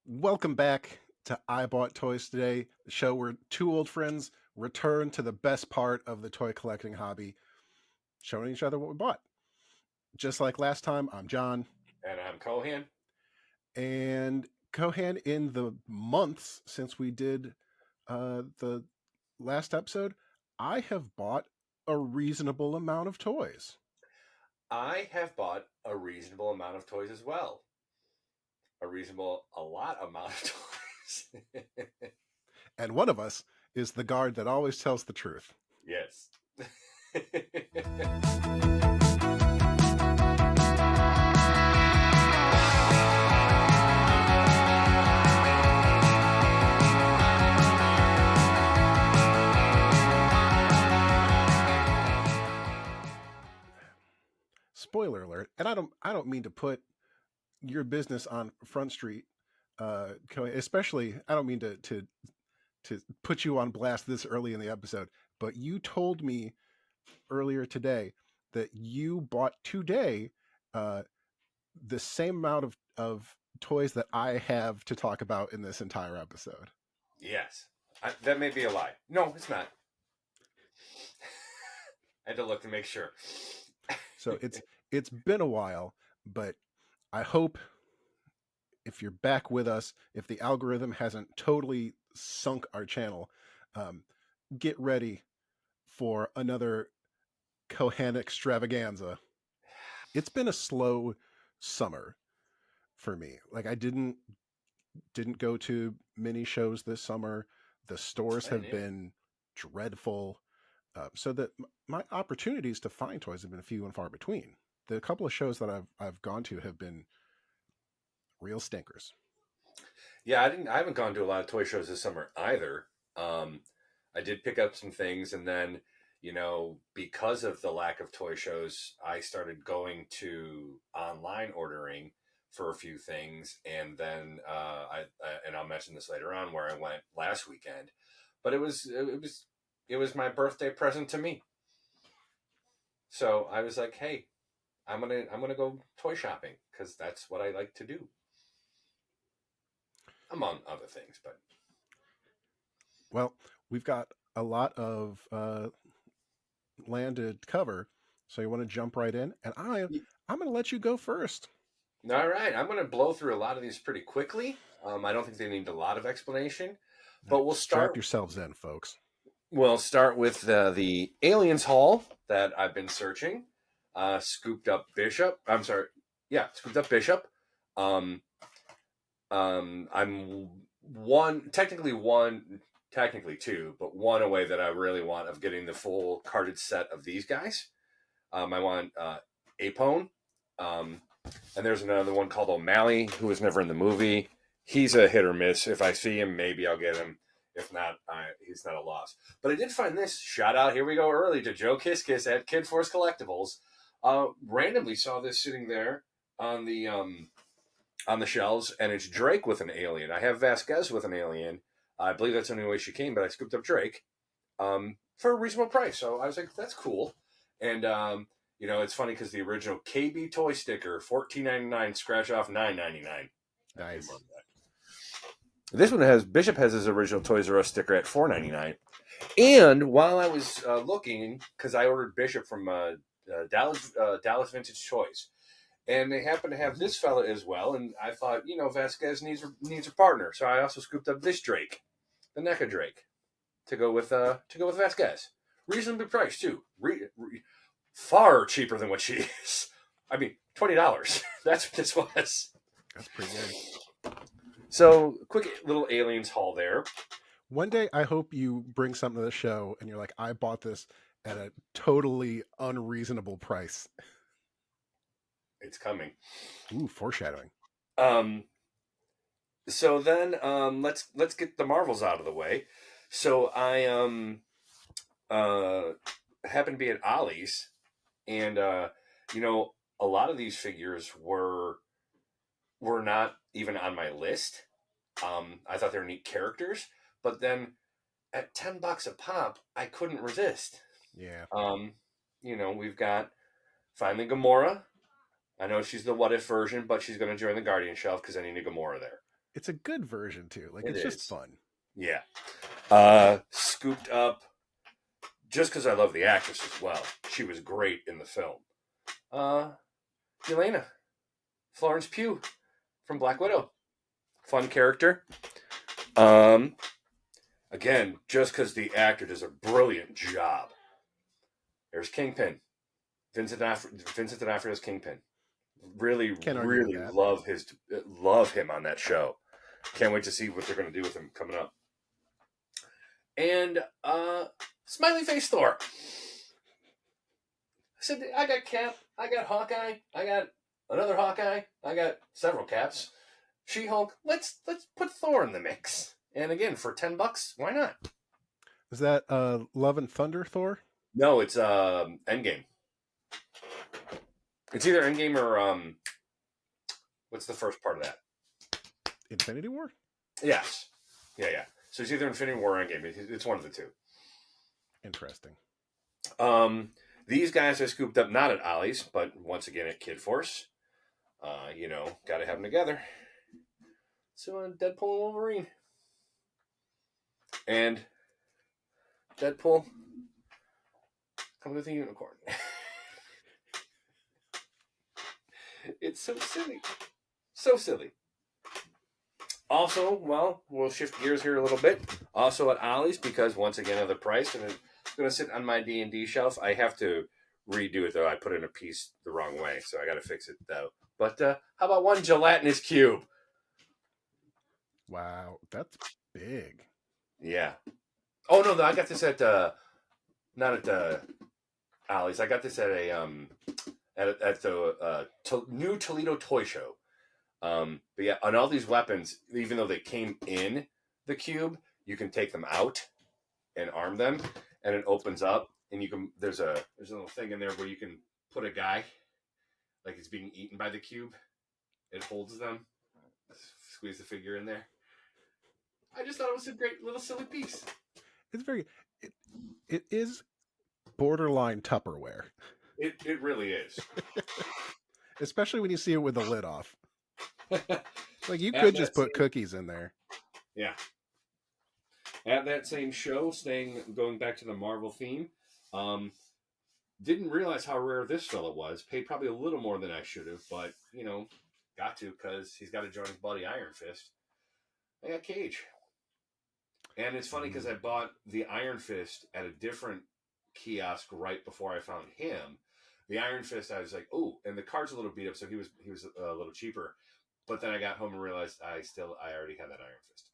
Welcome back to I Bought Toys Today, the show where two old friends return to the best part of the toy collecting hobby, showing each other what we bought. Just like last time, I'm John. And I'm Cohan. And Cohan, in the months since we did the last episode, I have bought a reasonable amount of toys. I have bought a reasonable amount of toys as well. A lot amount of toys. And one of us is the guard that always tells the truth. Yes. Spoiler alert, and I don't mean to put your business on Front Street, especially I don't mean to put you on blast this early in the episode, but you told me earlier today that you bought today uh, the same amount of toys that I have to talk about in this entire episode. Yes. That may be a lie. No, it's not. I had to look to make sure. So it's been a while, but I hope if you're back with us, if the algorithm hasn't totally sunk our channel, um, get ready for another Cohan extravaganza. It's been a slow summer for me. Like I didn't go to many shows this summer. The stores I didn't have either. been dreadful, so that my opportunities to find toys have been few and far between. The couple of shows that I've gone to have been real stinkers. Yeah, I haven't gone to a lot of toy shows this summer either. Um, I did pick up some things, and then because of the lack of toy shows, I started going to online ordering for a few things, and then and I'll mention this later on where I went last weekend, but it was my birthday present to me, so I was like, hey, I'm gonna go toy shopping because that's what I like to do, among other things, but. Well, we've got a lot of land to cover, so you want to jump right in, and I'm going to let you go first. All right, I'm going to blow through a lot of these pretty quickly. I don't think they need a lot of explanation, All but right, we'll strap start. yourselves in, folks. We'll start with the aliens haul that I've been searching. Scooped up Bishop. I'm sorry. Yeah, scooped up Bishop. Um, I'm technically two, but one away that I really want of getting the full carded set of these guys. I want Apone. Um, and there's another one called O'Malley, who was never in the movie. He's a hit or miss. If I see him, maybe I'll get him. If not, he's not a loss. But I did find this. Shout out, here we go early to Joe Kiss at Kid Force Collectibles. Randomly saw this sitting there on the shelves, and it's Drake with an alien. I have Vasquez with an alien. I believe that's the only way she came, but I scooped up Drake for a reasonable price. So I was like, that's cool. And it's funny because the original KB toy sticker, $14.99, scratch off $9.99. I paid more Nice. than that. This one has Bishop has his original Toys R Us sticker at $4.99. And while I was looking, because I ordered Bishop from Dallas Vintage Toys, and they happen to have this fella as well. And I thought, Vasquez needs a partner, so I also scooped up this Drake, the NECA Drake, to go with Vasquez. Reasonably priced too. Far cheaper than what she is. I mean, $20. That's what this was. That's pretty good. So, quick little aliens haul there. One day, I hope you bring something to the show and you're like, I bought this at a totally unreasonable price. It's coming. Ooh, foreshadowing. Um, so then let's get the Marvels out of the way. So I uh happened to be at Ollie's, and a lot of these figures were not even on my list. I thought they were neat characters, but then at $10 a pop, I couldn't resist. Yeah. Um, we've got finally Gamora. I know she's the what if version, but she's going to join the Guardian shelf because I need a Gamora there. it's a good version too. Like It it's just is. fun. Yeah. Scooped up just because I love the actress as well. She was great in the film. Uh, Yelena, Florence Pugh from Black Widow. Fun character. Um, Again, just because the actor does a brilliant job. There's Kingpin. Vincent D'Onofrio's Kingpin. Really, Can't argue with really that. love him on that show. Can't wait to see what they're going to do with him coming up. And Smiley Face Thor. I said, I got Cap, I got Hawkeye, I got another Hawkeye, I got several Caps. She-Hulk. Let's put Thor in the mix. And again, for $10, why not? Is that Love and Thunder Thor? No, it's Endgame. It's either Endgame or what's the first part of that? Infinity War? Yes. Yeah, yeah. So it's either Infinity War or Endgame. It's one of the two. Interesting. Um, these guys are scooped up not at Ollie's, but once again at Kid Force. Got to have them together. So Deadpool and Wolverine. And Deadpool comes with a unicorn. It's so silly. So silly. Also, well, we'll shift gears here a little bit. Also at Ollie's, because once again of the price, and it's going to sit on my D&D shelf. I have to redo it, though. I put in a piece the wrong way, so I got to fix it, though. But how about one gelatinous cube? Wow, that's big. Yeah. Oh, no, I got this at, not at Ollie's. I got this at at the new Toledo Toy Show. But yeah, on all these weapons, even though they came in the cube, you can take them out and arm them, and it opens up, and you can. There's a little thing in there where you can put a guy like it's being eaten by the cube. It holds them. Squeeze the figure in there. I just thought it was a great little silly piece. It's very. It, it is borderline Tupperware, It really is. especially when you see it with the lid off. Like you At could just that put same cookies in there. yeah. At that same show, going back to the Marvel theme, um, didn't realize how rare this fella was. Paid probably a little more than I should have, but got to because he's got to join his buddy Iron Fist. I got Cage, and it's funny because I bought the Iron Fist at a different kiosk right before I found him. The Iron Fist, I was like, oh, and the card's a little beat up, so he was a little cheaper. But then I got home and realized I already had that Iron Fist.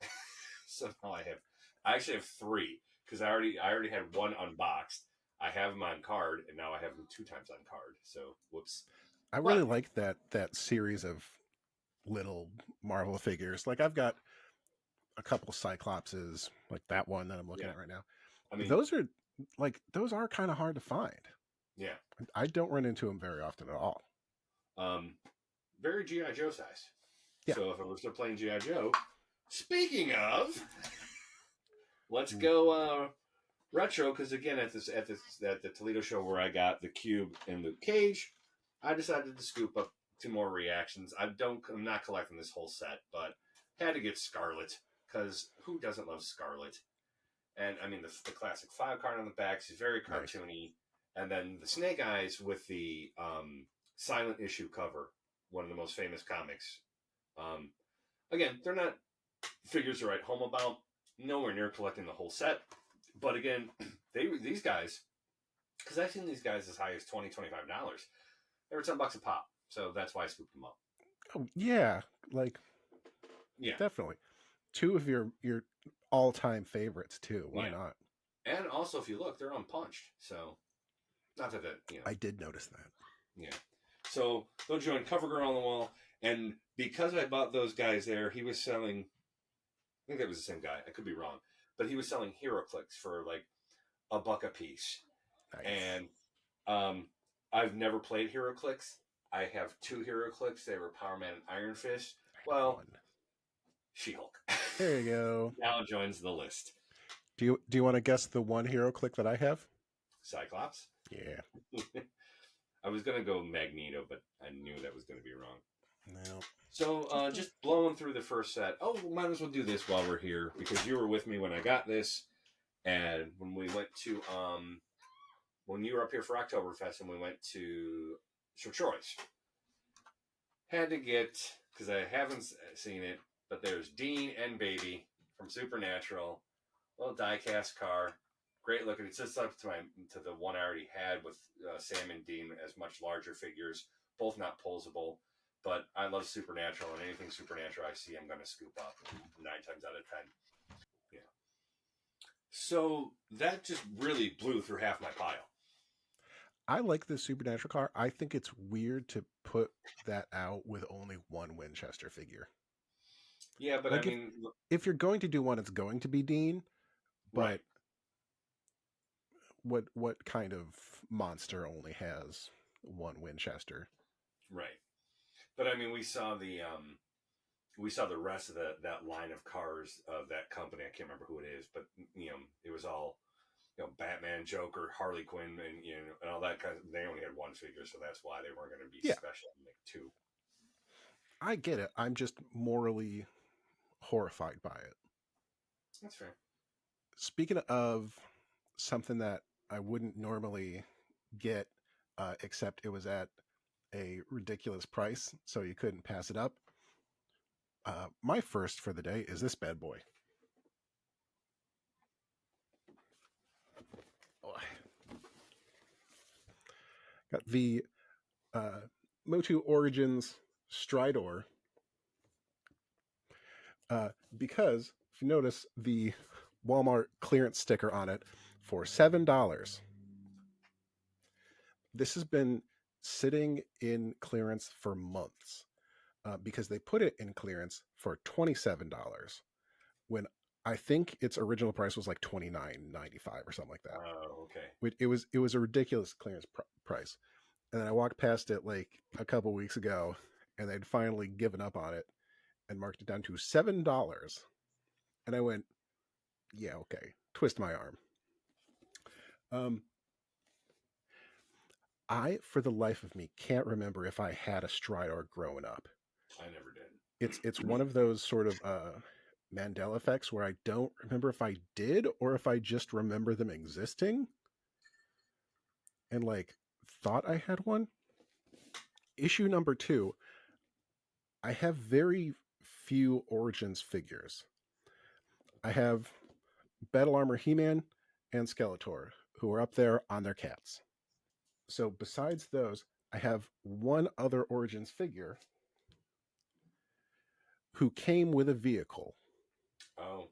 So now I actually have three because I already had one unboxed. I have them on card, and now I have them 2 times on card. So whoops. I really But like that series of little Marvel figures. Like I've got a couple Cyclopses, like that one that I'm looking yeah, at right now. I mean, Those are kind of hard to find. yeah, I don't run into them very often at all. um, very GI Joe size. Yeah. So if I was still playing GI Joe, speaking of, let's go retro because again at the Toledo show where I got the cube and Luke Cage, I decided to scoop up 2 more reactions. I'm not collecting this whole set, but had to get Scarlet because who doesn't love Scarlet? And I mean the classic 5 card on the back is very Nice. cartoony, and then the Snake Eyes with the silent issue cover, one of the most famous comics. Um, Again, they're not figures to write home about. Nowhere near collecting the whole set, but again, these guys, because I've seen these guys as high as $20-$25. They were $10 a pop, so that's why I scooped them up. Oh yeah, like Yeah, definitely. Two of your all time favorites too. Why yeah, not? and also if you look, they're unpunched, so not that I did notice that. yeah. So they'll join CoverGirl on the wall, and because I bought those guys there, he was selling. I think that was the same guy. I could be wrong, but he was selling HeroClix for like $1 a piece, Nice. and um, I've never played HeroClix. I have 2 HeroClix. They were Power Man and Iron Fist. I have Well, one. She-Hulk There you go. now joins the list. Do you want to guess the one hero click that I have? Cyclops. Yeah. I was gonna go Magneto, but I knew that was gonna be wrong. No, So just just blowing through the first set. Oh, we might as well do this while we're here because you were with me when I got this, and when we went to when you were up here for Oktoberfest and we went to Sir Troy's. Had to get because I haven't seen it, but there's Dean and Baby from Supernatural, little diecast car, great looking. It's just up to the one I already had with Sam and Dean as much larger figures, both not posable. But I love Supernatural, and anything Supernatural I see, I'm going to scoop up 9 times out of 10. Yeah. So that just really blew through half my pile. I like the Supernatural car. I think it's weird to put that out with only one Winchester figure. Yeah, but I Like mean, if you're going to do one, it's going to be Dean. right, But what kind of monster only has one Winchester? right. But I mean, we saw the rest of that line of cars of that company. I can't remember who it is, but it was all Batman, Joker, Harley Quinn, and and all that kind of. They only had one figure, so that's why they weren't going to be Yeah, special and make two. I get it. I'm just morally horrified by it. That's fair. Speaking of something that I wouldn't normally get, except it was at a ridiculous price, so you couldn't pass it up. My first for the day is this bad boy. Oh, got the uh, Motu Origins Stridor, because if you notice the Walmart clearance sticker on it for $7. This has been sitting in clearance for months, because they put it in clearance for $27 when I think its original price was like $29.95 or something like that. Oh, okay. It was a ridiculous clearance price. And then I walked past it like a couple weeks ago, and they'd finally given up on it and marked it down to $7. And I went, yeah, okay, twist my arm. Um, I, for the life of me, can't remember if I had a Stridor growing up. I never did. It's one of those sort of Mandela effects where I don't remember if I did or if I just remember them existing and like thought I had one. Issue number two, I have very few Origins figures. I have Battle Armor He-Man and Skeletor, who are up there on their cats. So besides those, I have one other Origins figure who came with a vehicle. Oh,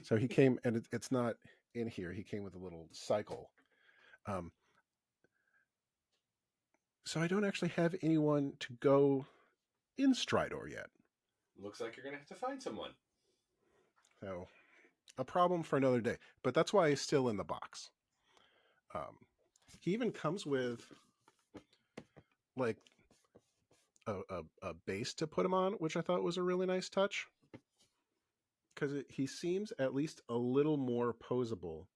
So he came, and it's not in here. He came with a little cycle. Um, so I don't actually have anyone to go in Stridor yet. looks like you're gonna have to find someone. So a problem for another day. But that's why he's still in the box. Um, he even comes with like a base to put him on, which I thought was a really nice touch because he seems at least a little more posable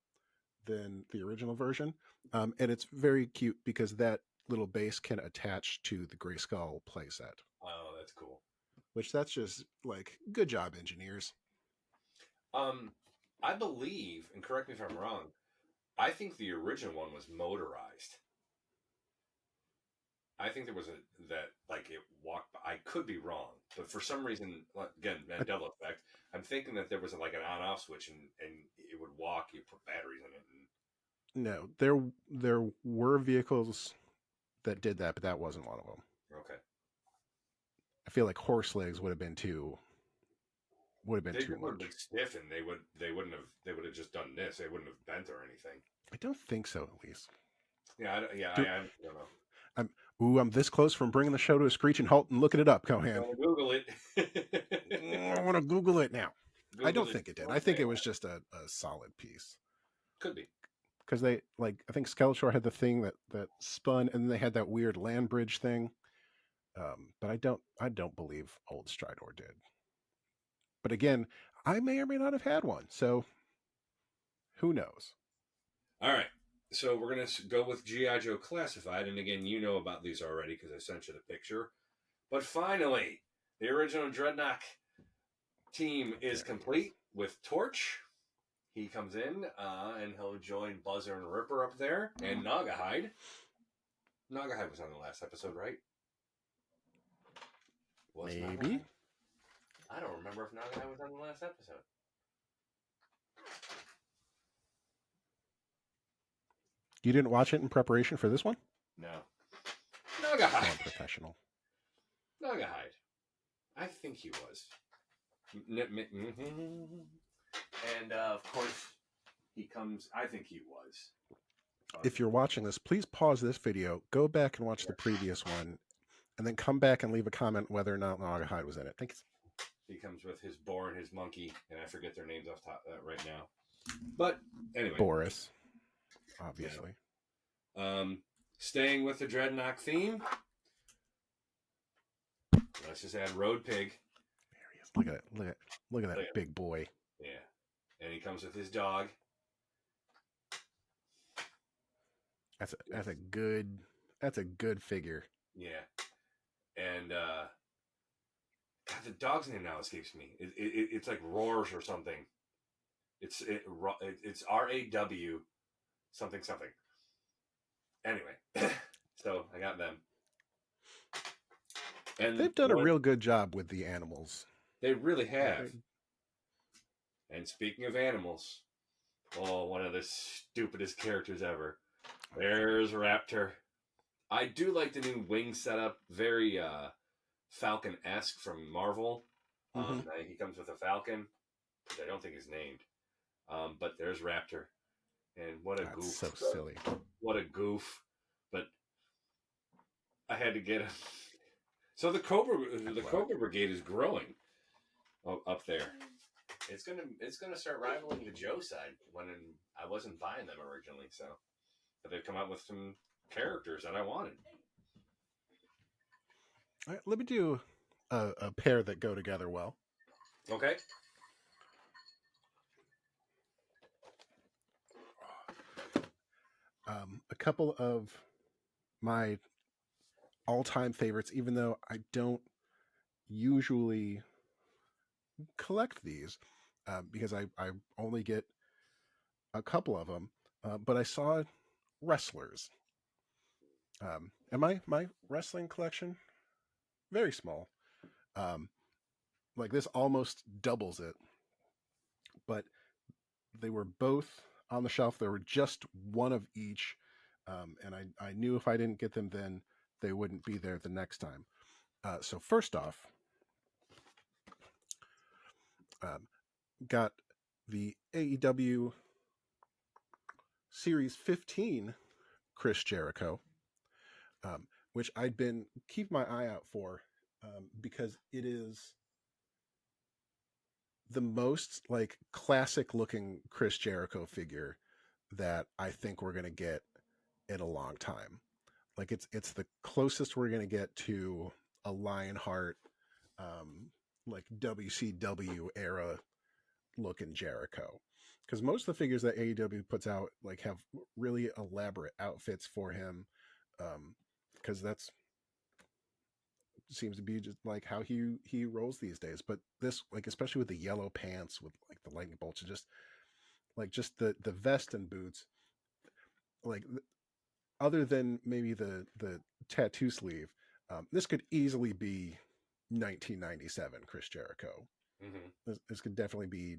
than the original version. And it's very cute because that little base can attach to the Grayskull playset, Oh, that's cool. which that's just like good job, engineers. Um, I believe, and correct me if I'm wrong. I think the original one was motorized. I think there was a that like it walked. I could be wrong, but for some reason, again, I, Mandela effect. I'm thinking that there was like an on-off switch, and it would walk. You put batteries in it, and no, there were vehicles that did that, but that wasn't one of them. okay, I feel like horse legs would have been they too just would have been much. stiff, and they would have just done this. They wouldn't have bent or anything. I don't think so, at least. Do I don't know. I'm I'm this close from bringing the show to a screeching halt and looking it up, You Cohan. want to Google it? I want to Google it now. I Google don't it think it did. I right think it now. was just a solid piece Could be. because they like I think Skeletor had the thing that spun, and then they had that weird land bridge thing. But I don't believe old Stridor did. But again, I may or may not have had one, so who knows? All right. So we're gonna go with GI Joe Classified, and again, you know about these already because I sent you the picture. But finally, the original Dreadnought team is complete with Torch. He comes in and he'll join Buzzer and Ripper up there, and Nagahide. Nagahide was on the last episode, right? Was Maybe. Nagahide? I don't remember if Nagahide was on the last episode. You didn't watch it in preparation for this one? No. So Nagahide. unprofessional. Nagahide. I think he was. And of course, he comes. I think he was. If you're watching this, please pause this video, go back and watch the previous one, and then come back and leave a comment whether or not Nagahide was in it. Thanks. He comes with his boar and his monkey, and I forget their names off top right now. But anyway, Boris, obviously. Yeah. Staying with the Dreadnought theme, let's just add Road Pig. There he is. Look at it. Look at that big boy. Yeah, and he comes with his dog. That's a good figure. Yeah, and God, the dog's name now escapes me. It's like Roars or something. It's RAW something. Anyway, so I got them. And they've done a real good job with the animals. They really have. And speaking of animals, one of the stupidest characters ever. There's Raptor. I do like the new wing setup. Very Falcon-esque from Marvel. He comes with a Falcon, which I don't think is named. But there's Raptor. And what a goof. So silly. What a goof. But I had to get him. So the Cobra Brigade is growing up there. It's gonna start rivaling the Joe side when I wasn't buying them originally. So, but they've come out with some characters that I wanted. All right, let me do a pair that go together well. Okay. A couple of my all-time favorites, even though I don't usually collect these because I only get a couple of them, but I saw wrestlers. And my wrestling collection, very small. Like this almost doubles it, but they were both on the shelf. There were just one of each, and I knew if I didn't get them then, they wouldn't be there the next time. So first off, got the AEW Series 15 Chris Jericho, which I'd been keep my eye out for because it is the most like classic looking Chris Jericho figure that I think we're going to get in a long time. Like it's the closest we're going to get to a Lionheart, like WCW era looking Jericho. Because most of the figures that AEW puts out like have really elaborate outfits for him. Because that's seems to be just like how he rolls these days. But this, like especially with the yellow pants with like the lightning bolts and just the vest and boots, like other than maybe the tattoo sleeve, this could easily be 1997 Chris Jericho. Mm-hmm. This could definitely be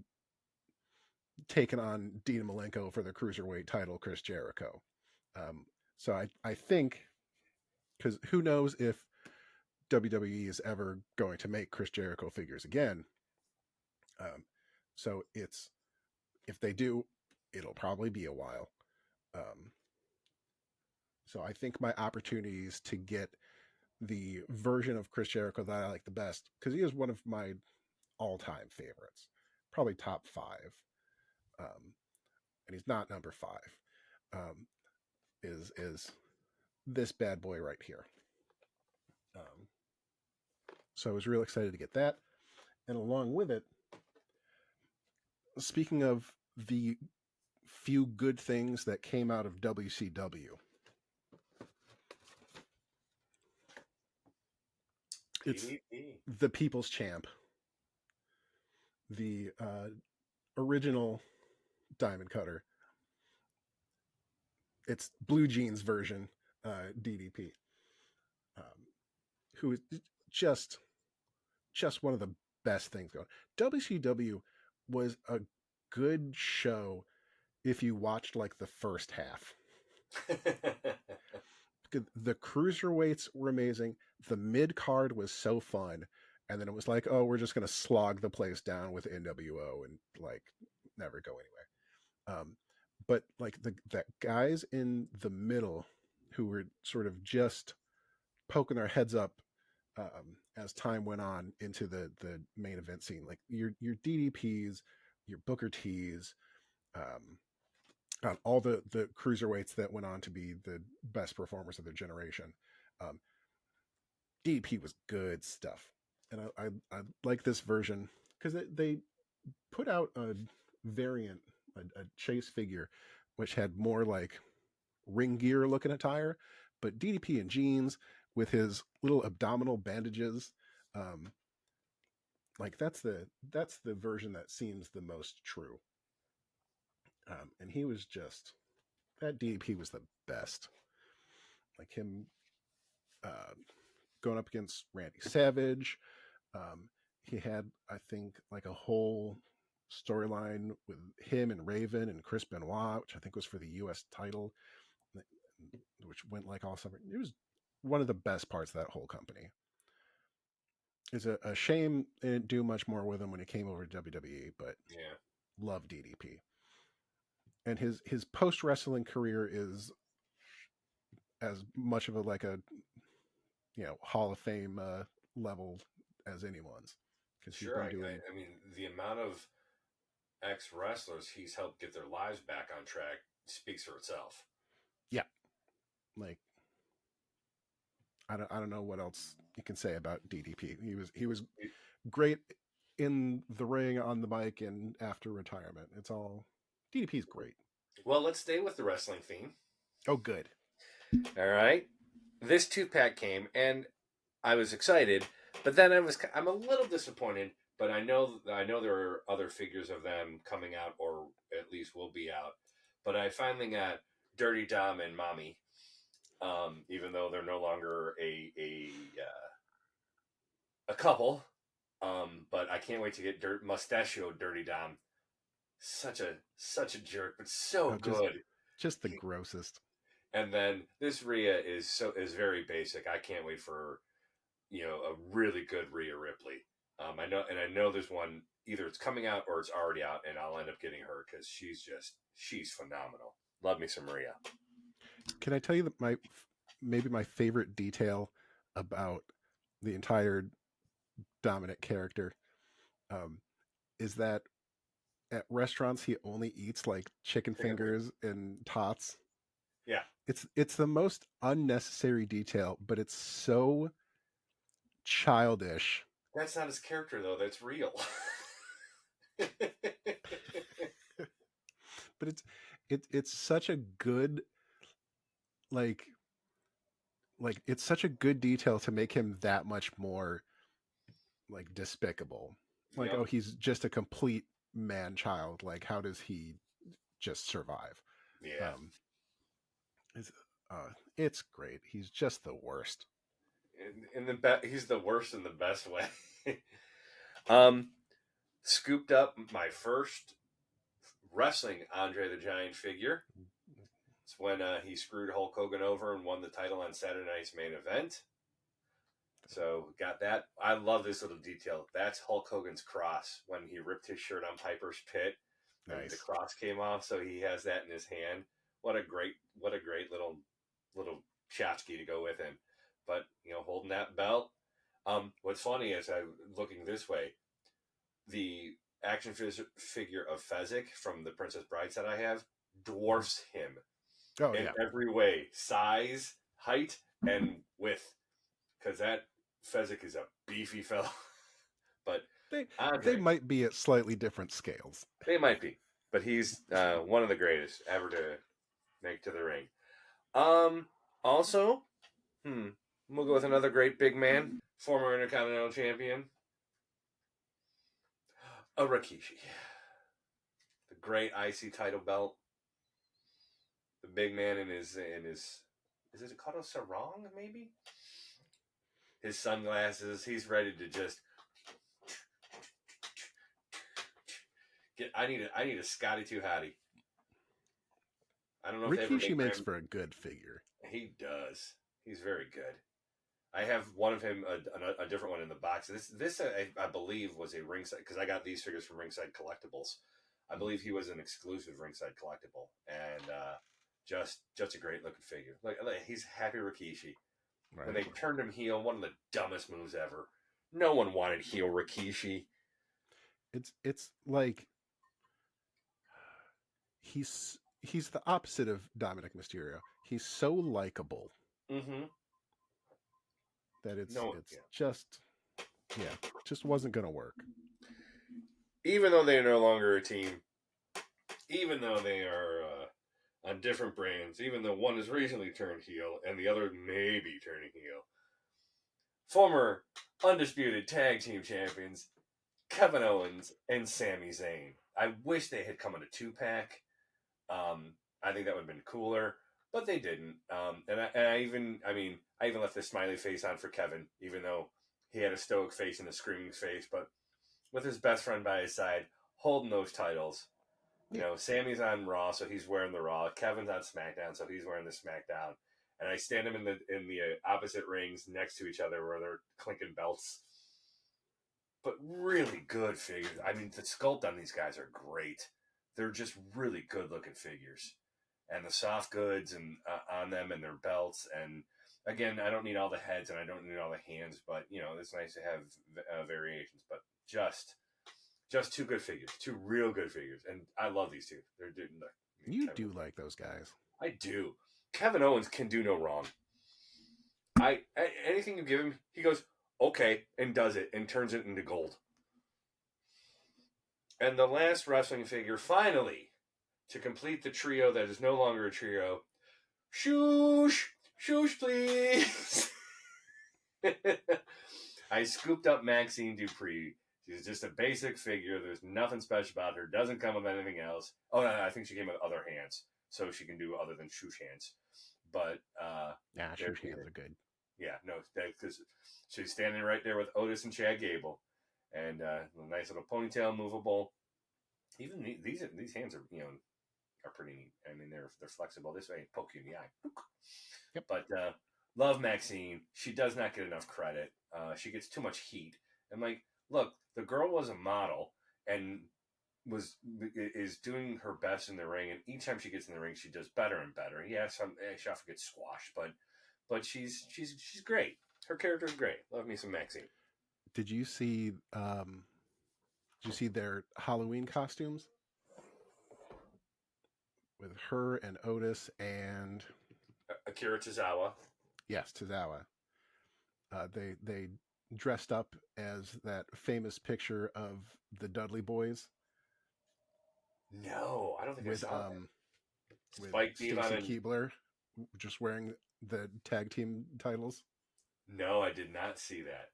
taken on Dean Malenko for the cruiserweight title, Chris Jericho. So I think, because who knows if WWE is ever going to make Chris Jericho figures again. So if they do, it'll probably be a while. So I think my opportunities to get the version of Chris Jericho that I like the best, because he is one of my all-time favorites, probably top 5. And he's not number 5. Is this bad boy right here. So I was real excited to get that. And along with it, speaking of the few good things that came out of WCW, It's DDP. the People's Champ, the original Diamond Cutter. It's Blue Jeans version DDP, um, who is just just one of the best things going. WCW was a good show if you watched like the first half. The cruiserweights were amazing. The mid card was so fun, and then it was like, oh, we're just gonna slog the place down with NWO and like never go anywhere. But like the guys in the middle who were sort of just poking their heads up as time went on into the main event scene, like your DDPs, your Booker T's, um, all the cruiserweights that went on to be the best performers of their generation. Um, DDP was good stuff, and I like this version because they put out a variant, a chase figure, which had more like ring gear looking attire, but DDP in jeans with his little abdominal bandages. Um, like that's the version that seems the most true. And he was just that DDP was the best. Like him uh, going up against Randy Savage. He had, I think, like a whole storyline with him and Raven and Chris Benoit, which I think was for the U.S. title, which went like all summer. It was one of the best parts of that whole company. It's a shame they didn't do much more with him when he came over to WWE, but Yeah, love DDP. And his post wrestling career is as much of a like a Hall of Fame level as anyone's because he's sure. been doing I mean, the amount of ex wrestlers he's helped get their lives back on track speaks for itself. yeah, like I don't know what else you can say about DDP. He was great in the ring, on the mic, and after retirement. It's all DDP's great. Well, let's stay with the wrestling theme. Oh, good. All right. This two pack came, and I was excited, but then I'm a little disappointed. But I know there are other figures of them coming out, or at least will be out. But I finally got Dirty Dom and Mommy, even though they're no longer a couple. But I can't wait to get Mustachio Dirty Dom. Such a jerk, but so Oh, just good. just the grossest. And then this Rhea is very basic. I can't wait for a really good Rhea Ripley. I know there's one either it's coming out or it's already out, and I'll end up getting her because she's phenomenal. Love me some Rhea. Can I tell you that maybe my favorite detail about the entire Dominic character um, is that at restaurants he only eats like chicken Chicken finger. fingers and tots. Yeah, It's the most unnecessary detail, but it's so childish. that's not his character though. That's real. But it's such a good like it's such a good detail to make him that much more like despicable. Like, Yep. oh, he's just a complete man child. Like, how does he just survive? Yeah. Um, it's it's great. He's just the worst. He's the worst in the best way. um, Scooped up my first wrestling Andre the Giant figure. It's when he screwed Hulk Hogan over and won the title on Saturday night's main event. So got that. I love this little detail. That's Hulk Hogan's cross when he ripped his shirt on Piper's Pit, and the Nice. cross came off. So he has that in his hand. What a great little tchotchke to go with him. But holding that belt. What's funny is I looking this way, the action figure of Fezzik from the Princess Bride set I have dwarfs him Oh in yeah, every way, size, height, and width. Because that Fezzik is a beefy fellow. But they Andre, might be at slightly different scales. they might be, but he's one of the greatest ever to make to the ring. Also, we'll go with another great big man, former Intercontinental Champion, a Rikishi. The great IC title belt. The big man in his is it called a sarong maybe? His sunglasses. He's ready to just get. I need a Scotty Too Hottie. I don't know if they ever Rikishi make makes him. for a good figure. He does. He's very good. I have one of him, a different one in the box. This I believe was a ringside because I got these figures from Ringside Collectibles. I believe he was an exclusive Ringside collectible, and just a great looking figure. Like he's Happy Rikishi, and Right. they turned him heel. One of the dumbest moves ever. No one wanted heel Rikishi. It's like he's the opposite of Dominic Mysterio. He's so likable Mm-hmm. that No, it's yeah. just wasn't gonna work. Even though they are no longer a team, even though they are on different brands, even though one has recently turned heel and the other may be turning heel. Former undisputed tag team champions Kevin Owens and Sami Zayn. I wish they had come in a 2-pack. I think that would have been cooler, but they didn't. I even left the smiley face on for Kevin, even though he had a stoic face and a screaming face. But with his best friend by his side, holding those titles, you Yeah. know, Sammy's on Raw, so he's wearing the Raw. Kevin's on SmackDown, so he's wearing the SmackDown. And I stand them in the opposite rings next to each other where they're clinking belts. But really good figures. I mean, the sculpt on these guys are great. They're just really good looking figures, and the soft goods and on them and their belts. And again, I don't need all the heads and I don't need all the hands, but you know, it's nice to have variations. But just two good figures, two real good figures, and I love these two. They're doing. You Kevin, do like those guys. I do. Kevin Owens can do no wrong. Anything you give him, he goes okay and does it and turns it into gold. And the last wrestling figure, finally, to complete the trio that is no longer a trio, shoosh, shoosh, please. I scooped up Maxine Dupree. She's just a basic figure. There's nothing special about her. Doesn't come with anything else. Oh, no, I think she came with other hands, so she can do other than shoosh hands. But Yeah, there shoot she hands is. are good. Yeah, no, because she's standing right there with Otis and Chad Gable, and a nice little ponytail, movable. Even these hands are pretty neat. I mean, they're flexible. This way, poke you in the eye. Yep. But love Maxine. She does not get enough credit. She gets too much heat. And like, look, the girl was a model and is doing her best in the ring. And each time she gets in the ring, she does better and better. Yeah, she often gets squashed, but she's great. Her character is great. Love me some Maxine. Did you see their Halloween costumes with her and Otis and Akira Tozawa. yes, Tozawa? They dressed up as that famous picture of the Dudley Boys No, I don't think I with saw that. with Spike Devon Stacy and Keebler just wearing the tag team titles. no, I did not see that.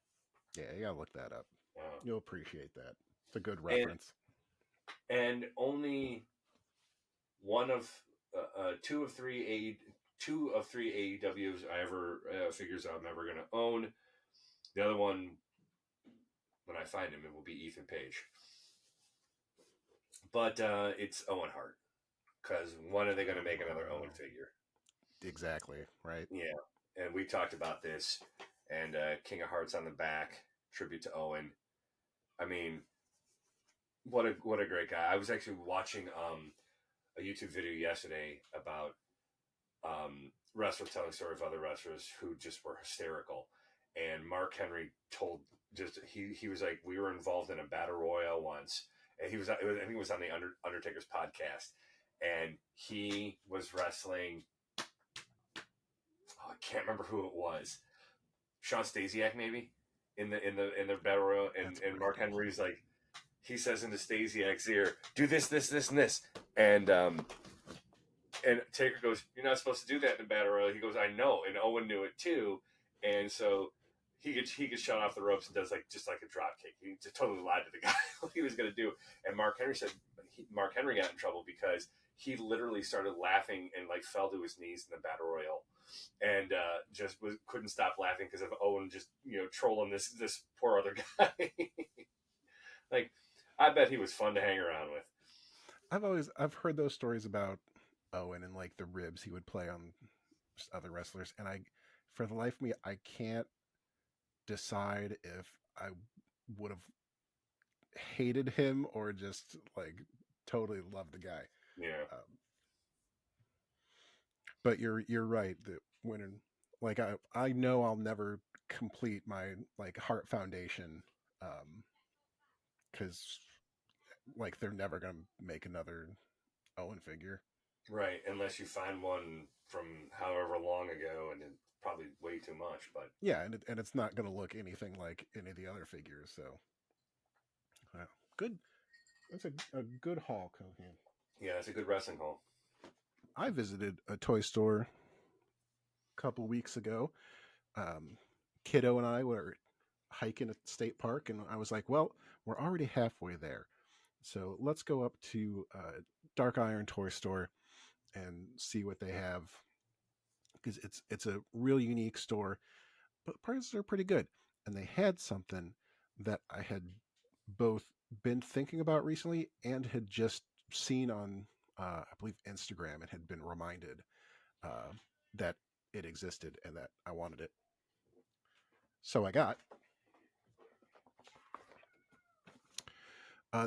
Yeah, you gotta look that up. Uh, You'll appreciate that. It's a good and reference. and only one of two of three AEWs I ever figures I'm ever gonna own. The other one, when I find him, it will be Ethan Page. But it's Owen Hart because when are they going to make another Owen figure? Exactly, right? Yeah, and we talked about this, and King of Hearts on the back, tribute to Owen. I mean, what a great guy. I was actually watching a YouTube video yesterday about wrestlers telling stories of other wrestlers who just were hysterical. And Mark Henry told he was like, we were involved in a battle royale once, and I think it was on the Undertaker's podcast, and he was wrestling. Oh, I can't remember who it was. Sean Stasiak maybe in the battle royal, That's and pretty Mark cool. Henry's like, he says into Stasiak's ear, do this, this, this, and this, and Taker goes, "You're not supposed to do that in a battle royal." He goes, "I know," and Owen knew it too, and so he gets shot off the ropes and does like just like a drop kick. He just totally lied to the guy what he was going to do. And Mark Henry said Mark Henry got in trouble because he literally started laughing and like fell to his knees in the battle royal, and couldn't stop laughing because of Owen just trolling this poor other guy. Like, I bet he was fun to hang around with. I've heard those stories about Owen and like the ribs he would play on other wrestlers, and I, for the life of me, I can't decide if I would have hated him or just like totally loved the guy. Yeah, Um, but you're right that when like I know I'll never complete my like Heart Foundation, because like they're never gonna make another Owen figure. right. Unless you find one from however long ago, and it's probably way too much. But Yeah, and it's not gonna look anything like any of the other figures. So good. That's a good haul, Cohan. yeah, it's a good wrestling hall. I visited a toy store a couple weeks ago. Kiddo and I were hiking at the state park, and I was like, "Well, we're already halfway there, so let's go up to Dark Iron Toy Store and see what they have because it's a real unique store, but prices are pretty good." And they had something that I had both been thinking about recently and had just seen on, I believe, Instagram, and had been reminded uh, that it existed and that I wanted it. So I got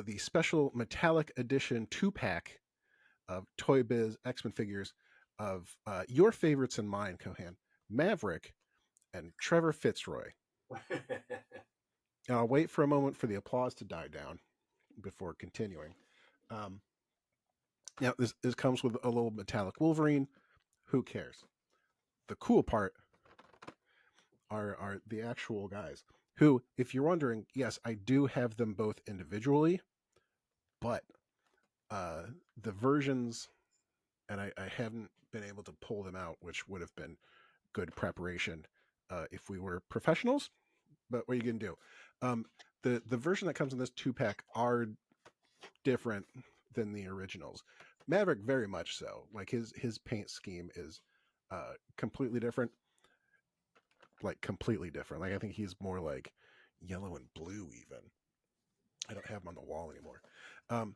the special metallic edition 2 pack of Toy Biz X Men figures of your favorites and mine, Cohan, Maverick and Trevor Fitzroy. And I'll wait for a moment for the applause to die down before continuing. Um, Now, this comes with a little metallic Wolverine. Who cares? The cool part are the actual guys who, if you're wondering, yes, I do have them both individually, but uh, the versions, and I haven't been able to pull them out, which would have been good preparation if we were professionals. But what are you gonna do? Um, the version that comes in this 2 pack are different than the originals. Maverick very much so. Like his paint scheme is completely different. Like completely different. Like I think he's more like yellow and blue even. I don't have him on the wall anymore. Um,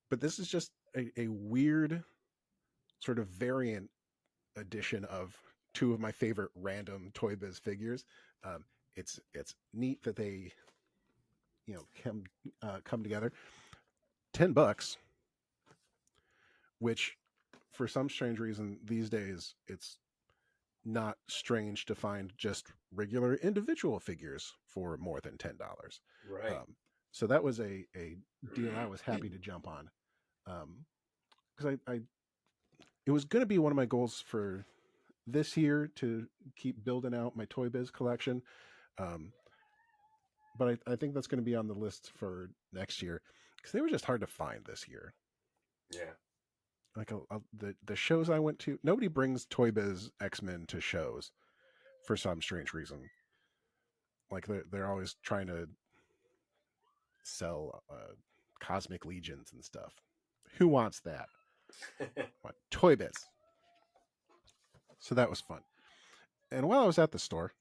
but this is just a weird sort of variant edition of two of my favorite random Toy Biz figures. Um, it's neat that they come together. $10, which for some strange reason these days it's not strange to find just regular individual figures for more than $10. Right. So that was a deal I was happy to jump on, because I it was going to be one of my goals for this year to keep building out my Toy Biz collection. Um, but I think that's going to be on the list for next year because they were just hard to find this year. Yeah. Like the shows I went to, nobody brings Toy Biz X Men to shows for some strange reason. Like they're always trying to sell cosmic legions and stuff. Who wants that? What Toy Biz? So that was fun. And while I was at the store,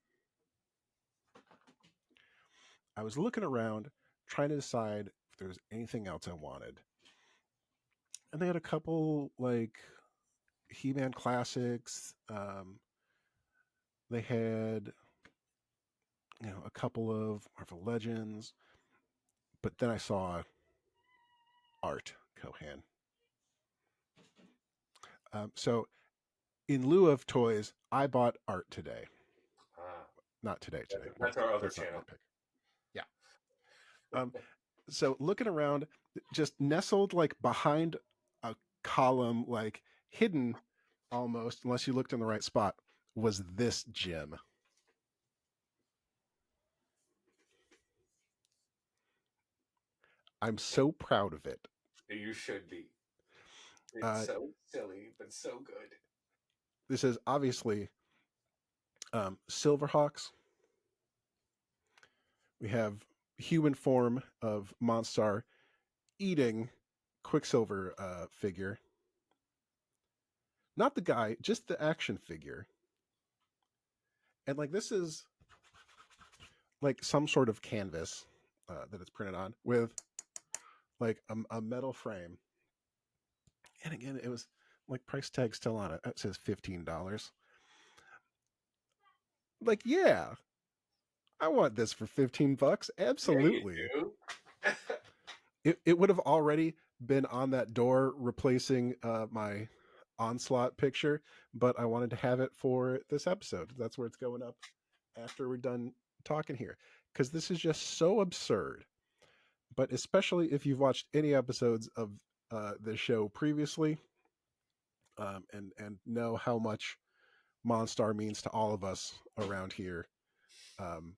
I was looking around trying to decide if there was anything else I wanted. And they had a couple like He-Man classics. They had a couple of Marvel Legends, but then I saw art Cohan. So in lieu of toys, I bought art today. Ah, Not today. Today. Wait, that's our other that's not my channel. pick. Yeah. Um, so looking around, just nestled like behind a column, like hidden almost, unless you looked in the right spot, was this gem. I'm so proud of it. You should be. It's Uh, so silly, but so good. this is obviously Silverhawks, We have human form of Monstar eating Quicksilver figure. Not the guy, just the action figure. And like this is like some sort of canvas that it's printed on with like a metal frame. And again, it was like price tag still on it. It says $15. Like, yeah, I want this for 15 bucks. Yeah, you Absolutely. do. It would have already been on that door replacing my onslaught picture, but I wanted to have it for this episode. That's where it's going up after we're done talking here. Because this is just so absurd. But especially if you've watched any episodes of the show previously, and know how much Monstar means to all of us around here. Um,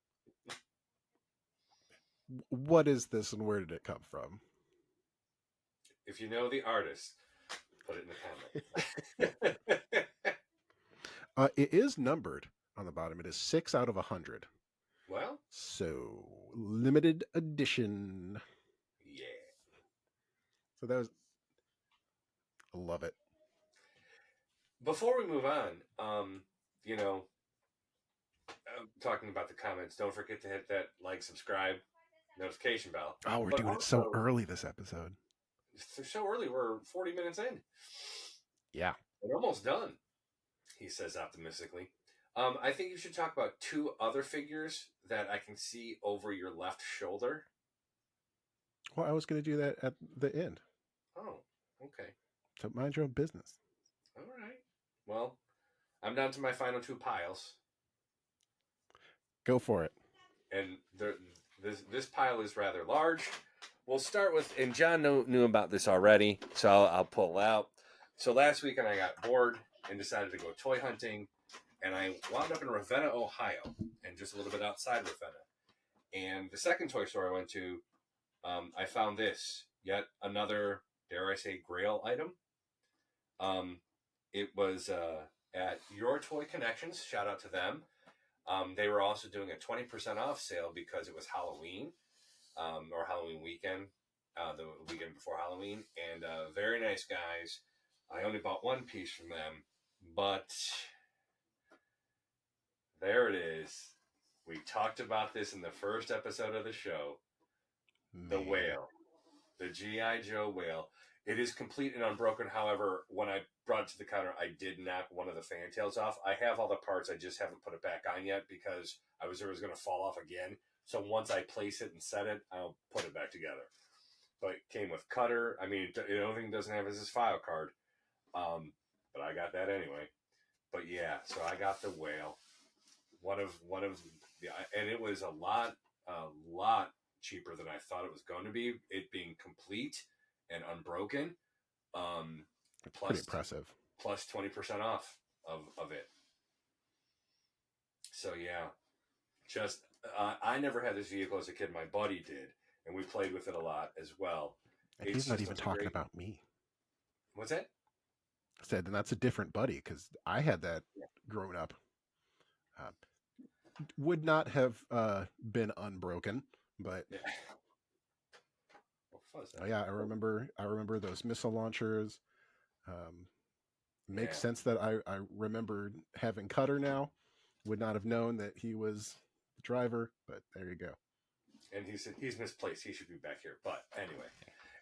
what is this and where did it come from? If you know the artist, put it in the comment. It is numbered on the bottom. It is 6 out of 100. Well, So limited edition. yeah. So that was, I love it. Before we move on, you know, talking about the comments, don't forget to hit that like, subscribe, notification bell. Oh, we're But doing it so also, early this episode. it's so early, we're 40 minutes in. Yeah. We're almost done, he says optimistically. I think you should talk about two other figures that I can see over your left shoulder. Well, I was going to do that at the end. Oh, okay. So mind your own business. All right. Well, I'm down to my final two piles. Go for it. And this pile is rather large. We'll start with, and John knew about this already, so I'll pull out. So last weekend I got bored and decided to go toy hunting, and I wound up in Ravenna, Ohio, and just a little bit outside Ravenna. And the second toy store I went to, I found this, yet another, dare I say, grail item. It was at Your Toy Connections. Shout out to them. They were also doing a 20% off sale because it was Halloween, or Halloween weekend, the weekend before Halloween. And very nice guys. I only bought one piece from them, but there it is. We talked about this in the first episode of the show. The Man. whale, the G.I. Joe whale. It is complete and unbroken. However, when I brought it to the counter, I did knock one of the fantails off. I have all the parts. I just haven't put it back on yet because I was going to fall off again. So once I place it and set it, I'll put it back together. But it came with cutter. I mean, the only thing it doesn't have is this file card. But I got that anyway. But yeah, so I got the whale. One of the, and it was a lot cheaper than I thought it was going to be. It being complete and unbroken. It's pretty Plus impressive. plus 20% off of it. So yeah, just I never had this vehicle as a kid. My buddy did, and we played with it a lot as well. And It's he's not just even such a talking great. about me. What's that? I said, and that's a different buddy because I had that Yeah. growing up. Uh, would not have been unbroken, but Yeah. What was oh that? yeah, I remember those missile launchers. Um, Makes Yeah, sense that I remembered having Cutter now. Would not have known that he was the driver, but there you go. and he's misplaced. He should be back here. But anyway,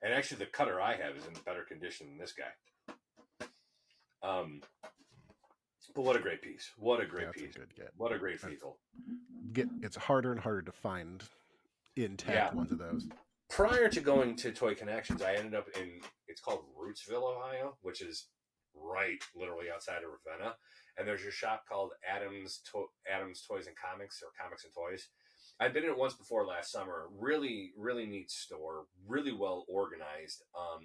and actually, the cutter I have is in better condition than this guy. Um, but what a great piece! What a great That's a piece! good get. What a great Uh, vehicle! It's harder and harder to find Yeah. intact ones of those. Prior to going to Toy Connections, I ended up in, it's called Rootsville, Ohio, which is right literally outside of Ravenna. And there's a shop called Adams Toys and Comics, or Comics and Toys. I'd been in it once before last summer. Really, really neat store. Really well organized.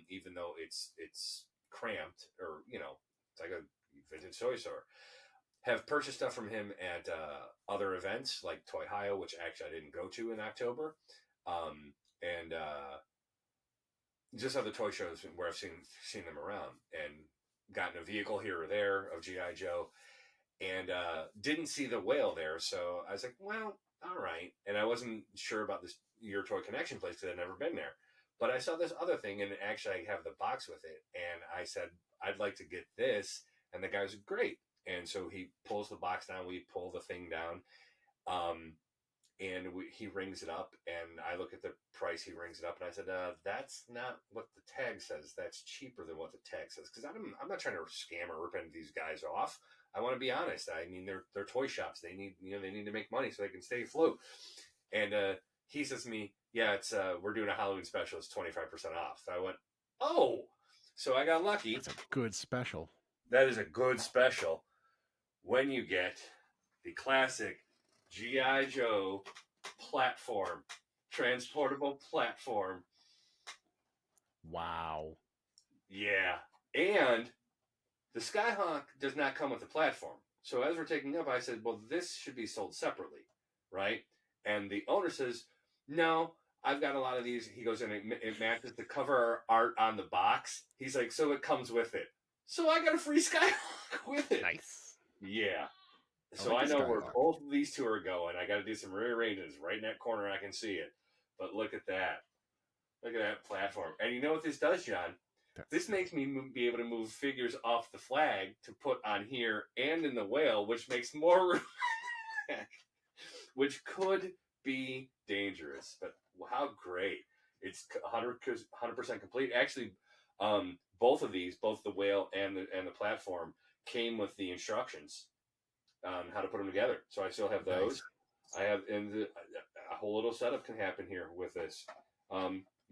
Even though it's cramped, or it's like a vintage toy store. Have purchased stuff from him at other events like Toy Hio, which actually I didn't go to in October. And just other toy shows where I've seen them around, and gotten a vehicle here or there of GI Joe, and didn't see the whale there. So I was like, well, all right. And I wasn't sure about this Your Toy Connection place because I'd never been there. But I saw this other thing, and actually, I have the box with it. And I said, I'd like to get this. And the guy was great. And so he pulls the box down. We pull the thing down. Um, and he rings it up, and I look at the price. He rings it up, and I said, "That's not what the tag says. That's cheaper than what the tag says." Because I'm not trying to scam or rip any of these guys off. I want to be honest. I mean, they're toy shops. They need they need to make money so they can stay afloat. And he says to me, "Yeah, it's we're doing a Halloween special. It's 25% off." So I went, "Oh." So I got lucky. That's a good special. That is a good special when you get the classic GI Joe platform, transportable platform. Wow. Yeah. And the Skyhawk does not come with a platform. So as we're taking up, I said, well, this should be sold separately, right? And the owner says, no, I've got a lot of these. He goes in, it matches the cover art on the box. He's like, so it comes with it. So I got a free Skyhawk with it. Nice. Yeah. I So like I the know where Skyhawk. both of these two are going. I got to do some rearrangements right in that corner. I can see it. But look at that. Look at that platform. And you know what this does, John? That's This makes me be able to move figures off the flag to put on here and in the whale, which makes more room, which could be dangerous. But how great! It's 100% complete. Actually, both of these, both the whale and the platform, came with the instructions on how to put them together. So I still have nice. those. I have, and a whole little setup can happen here with this.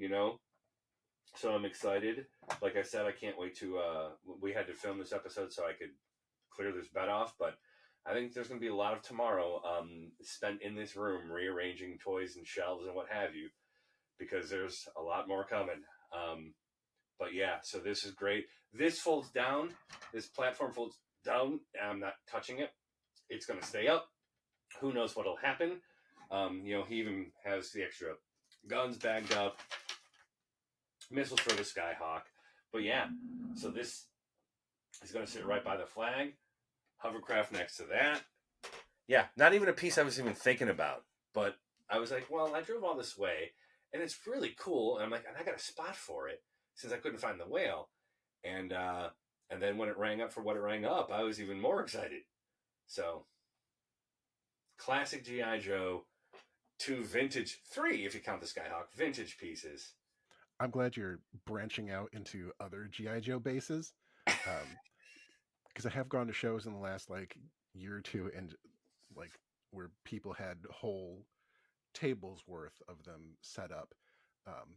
You know, so I'm excited. Like I said, I can't wait to. We had to film this episode so I could clear this bed off, but I think there's going to be a lot of tomorrow spent in this room rearranging toys and shelves and what have you, because there's a lot more coming. But yeah, so this is great. This folds down. This platform folds down. I'm not touching it. It's going to stay up. Who knows what'll happen? He even has the extra guns bagged up, missiles for the Skyhawk. But yeah, so this is going to sit right by the flag. Hovercraft next to that. Yeah, not even a piece I was even thinking about. But I was like, well, I drove all this way, and it's really cool. And I'm like, and I got a spot for it since I couldn't find the whale. And then when it rang up for what it rang up, I was even more excited. So classic GI Joe, two vintage, three if you count the Skyhawk vintage pieces. I'm glad you're branching out into other GI Joe bases, because I have gone to shows in the last like year or two, and like where people had whole tables worth of them set up, um,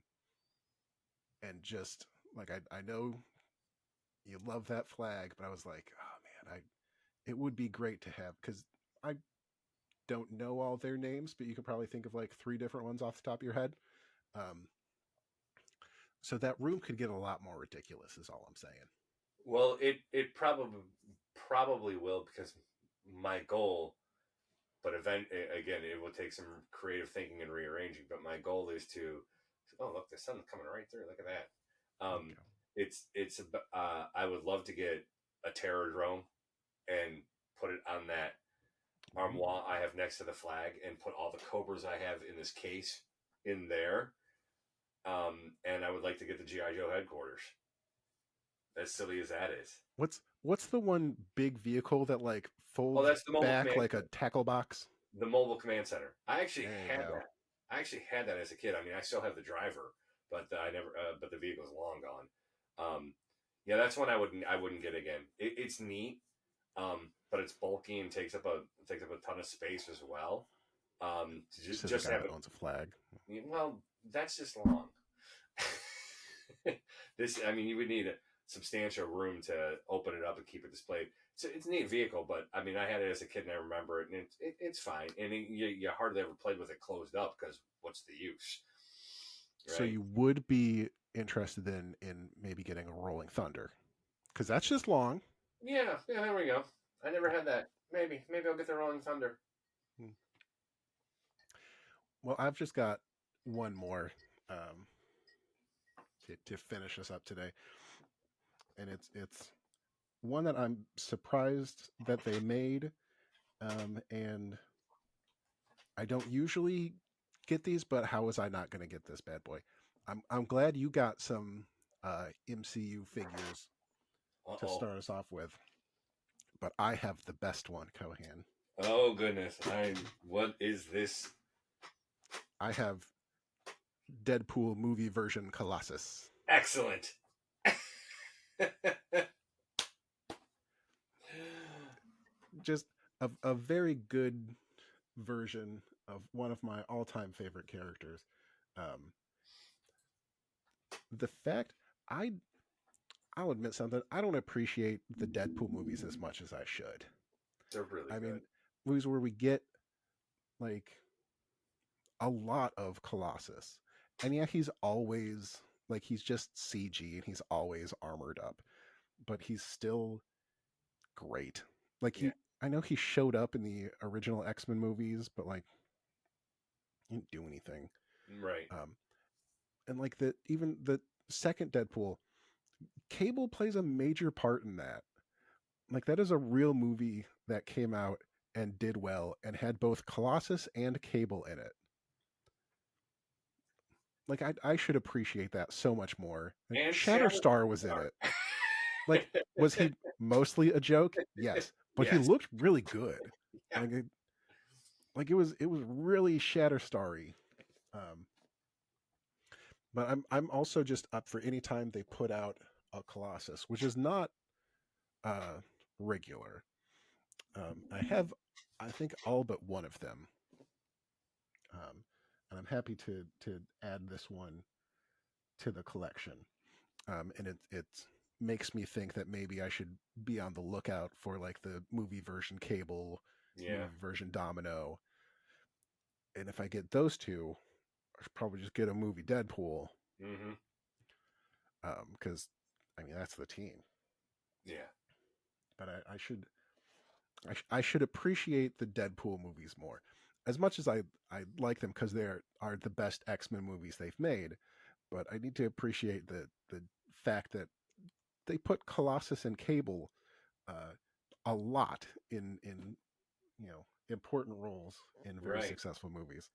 and just like I know you love that flag, but I was like, oh man, I it would be great to have because I don't know all their names, but you could probably think of like three different ones off the top of your head. Um, so that room could get a lot more ridiculous, is all I'm saying. Well, it probably will because my goal, but again, it will take some creative thinking and rearranging. But my goal is to, oh look, the sun's coming right through. Look at that. There you go. It's I would love to get a terror drone and put it on that Ooh. armoire I have next to the flag and put all the Cobras I have in this case in there. And I would like to get the GI Joe headquarters. As silly as that is. What's the one big vehicle that like Oh, folds that's the mobile back command like a tackle box? the mobile command center. I actually There you had go. that. I actually had that as a kid. I mean, I still have the driver, but I never. But the vehicle's long gone. Yeah, that's one I wouldn't get again. It's neat, but it's bulky and takes up a ton of space as well. Just as a Just guy have that owns a flag. it. Well, that's just long. I mean, you would need a substantial room to open it up and keep it displayed. So it's a neat vehicle, but I mean, I had it as a kid and I remember it, and it's fine. And you hardly ever played with it closed up because what's the use, So right? you would be interested in maybe getting a Rolling Thunder because that's just long. Yeah, yeah. There we go. I never had that. Maybe I'll get the Rolling Thunder. Hmm. Well, I've just got one more um, to finish us up today, and it's one that I'm surprised that they made, and I don't usually get these, but how was I not going to get this bad boy? I'm glad you got some MCU figures to Uh-oh. start us off with, but I have the best one, Cohan. Oh goodness. What is this? I have Deadpool movie version Colossus. Excellent. Just a very good version of one of my all-time favorite characters. Um, the fact I I'll admit something. I don't appreciate the Deadpool movies as much as I should. They're really I mean, good. movies where we get like a lot of Colossus, and yeah, he's always like he's just CG and he's always armored up, but he's still great. Like Yeah. I know he showed up in the original X-Men movies, but like he didn't do anything. Right. Um, and like even the second Deadpool, Cable plays a major part in that. Like that is a real movie that came out and did well and had both Colossus and Cable in it. Like I should appreciate that so much more. Like And Shatterstar was in Shatterstar. it. Like was he mostly a joke? Yes, but he Yes. looked really good. Yeah. Like it was really Shatterstarry. Um, but I'm also just up for any time they put out a Colossus, which is not uh regular. I have, I think, all but one of them, and I'm happy to add this one to the collection. And it makes me think that maybe I should be on the lookout for like the movie version Cable, Yeah. movie version Domino, and if I get those two, I should probably just get a movie Deadpool, Mm-hmm. because I mean that's the team. Yeah. But I should appreciate the Deadpool movies more. As much as I like them because they are the best X-Men movies they've made, but I need to appreciate the fact that they put Colossus and Cable uh, a lot in important roles in very Right. successful movies.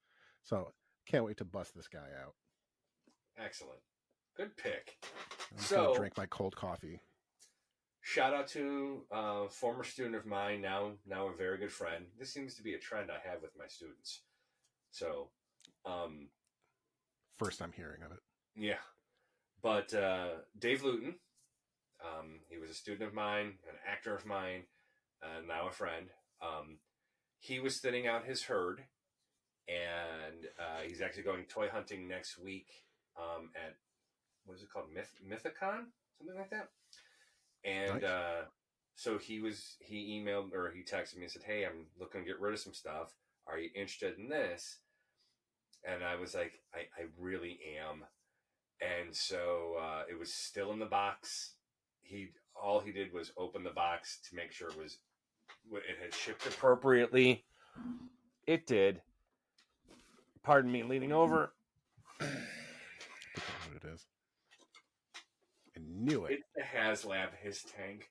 So can't wait to bust this guy out. Excellent. Good pick. I'm just gonna So, drink my cold coffee. shout out to a former student of mine, now a very good friend. This seems to be a trend I have with my students. So, um, First I'm hearing of it. yeah. But Dave Luton, he was a student of mine, an actor of mine, now a friend. Um, he was thinning out his herd, and he's actually going toy hunting next week at what is it called, Mythicon, something like that. And Nice. so he emailed or he texted me and said, "Hey, I'm looking to get rid of some stuff. Are you interested in this?" And I was like, "I really am." And so it was still in the box. He All he did was open the box to make sure it had shipped appropriately. It did. Pardon me, leaning over. I think I know what it is. I knew it. It's the HasLab his tank.